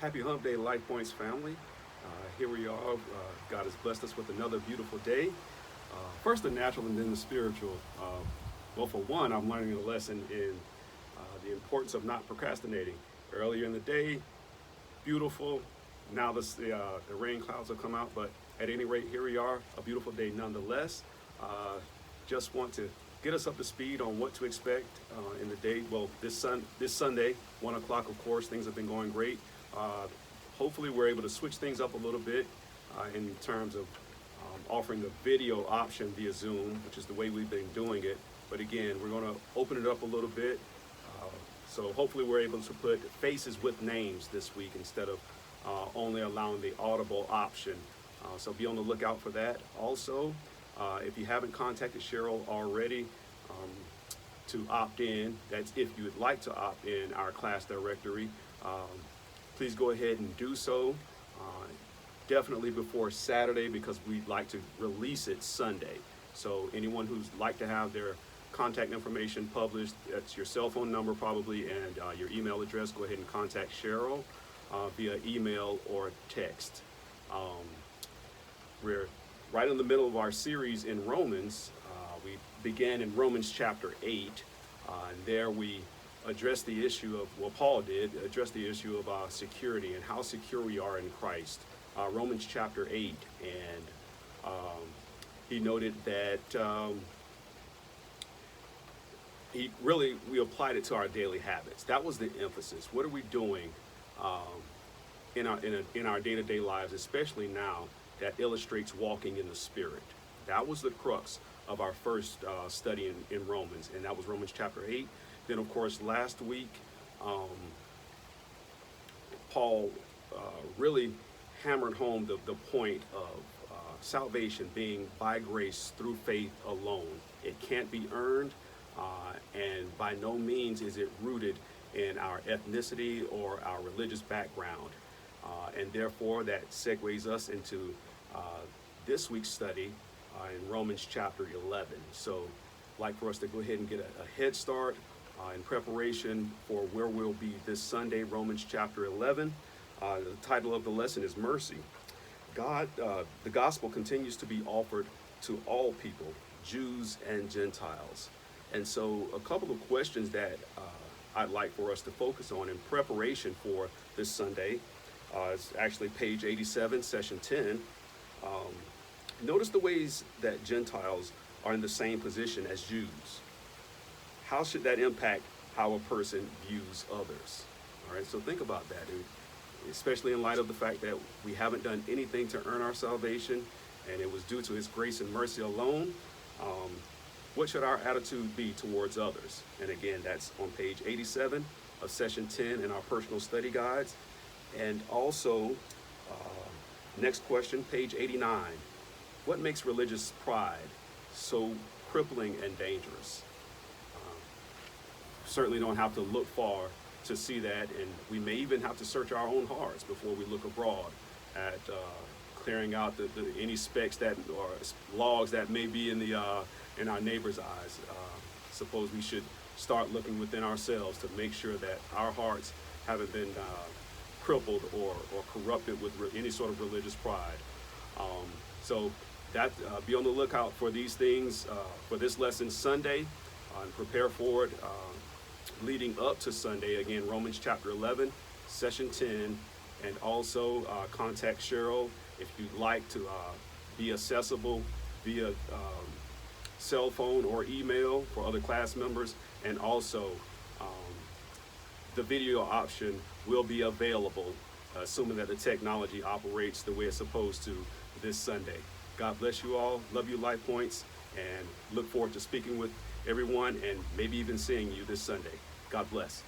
Happy Hump Day, LifePoints family. Here we are. God has blessed us with another beautiful day. First the natural and then the spiritual. Well, for one, I'm learning a lesson in the importance of not procrastinating. Earlier in the day, beautiful. Now the rain clouds have come out, but at any rate, here we are, a beautiful day nonetheless. Just want to get us up to speed on what to expect in the day. Well, this Sunday, 1 o'clock, of course, things have been going great. Hopefully we're able to switch things up a little bit in terms of offering the video option via Zoom, which is the way we've been doing it. But again, we're going to open it up a little bit. So hopefully we're able to put faces with names this week instead of only allowing the audible option. So be on the lookout for that. Also, if you haven't contacted Cheryl already to opt in, that's if you would like to opt in our class directory, please go ahead and do so. Definitely before Saturday, because we'd like to release it Sunday. So anyone who's like to have their contact information published, that's your cell phone number probably, and your email address, go ahead and contact Cheryl via email or text. We're right in the middle of our series in Romans. We began in Romans chapter 8, and there we addressed the issue of, well, Paul did address the issue of security and how secure we are in Christ. Romans chapter 8, and he noted that we applied it to our daily habits. That was the emphasis. What are we doing in our day-to-day lives, especially now, that illustrates walking in the Spirit? That was the crux of our first study in Romans, and that was Romans chapter 8. Then, of course, last week, Paul really hammered home the point of salvation being by grace through faith alone. It can't be earned, and by no means is it rooted in our ethnicity or our religious background. And therefore, that segues us into this week's study in Romans chapter 11. So I'd like for us to go ahead and get a head start in preparation for where we'll be this Sunday, Romans chapter 11. The title of the lesson is Mercy. The gospel continues to be offered to all people, Jews and Gentiles. And so a couple of questions that I'd like for us to focus on in preparation for this Sunday. It's actually page 87, session 10. Notice the ways that Gentiles are in the same position as Jews. How should that impact how a person views others? All right, so think about that, especially in light of the fact that we haven't done anything to earn our salvation, and it was due to His grace and mercy alone. What should our attitude be towards others? And again, that's on page 87 of session 10 in our personal study guides. And also, next question, page 89. What makes religious pride so crippling and dangerous? Certainly don't have to look far to see that, and we may even have to search our own hearts before we look abroad at clearing out any specks that or logs that may be in our neighbor's eyes. Suppose we should start looking within ourselves to make sure that our hearts haven't been crippled or corrupted with any sort of religious pride. So that be on the lookout for these things for this lesson Sunday, and prepare for it leading up to Sunday. Again, Romans chapter 11, session 10, and also contact Cheryl if you'd like to be accessible via cell phone or email for other class members, and also the video option will be available, assuming that the technology operates the way it's supposed to this Sunday. God bless you all. Love you, LifePoints, and look forward to speaking with everyone and maybe even seeing you this Sunday. God bless.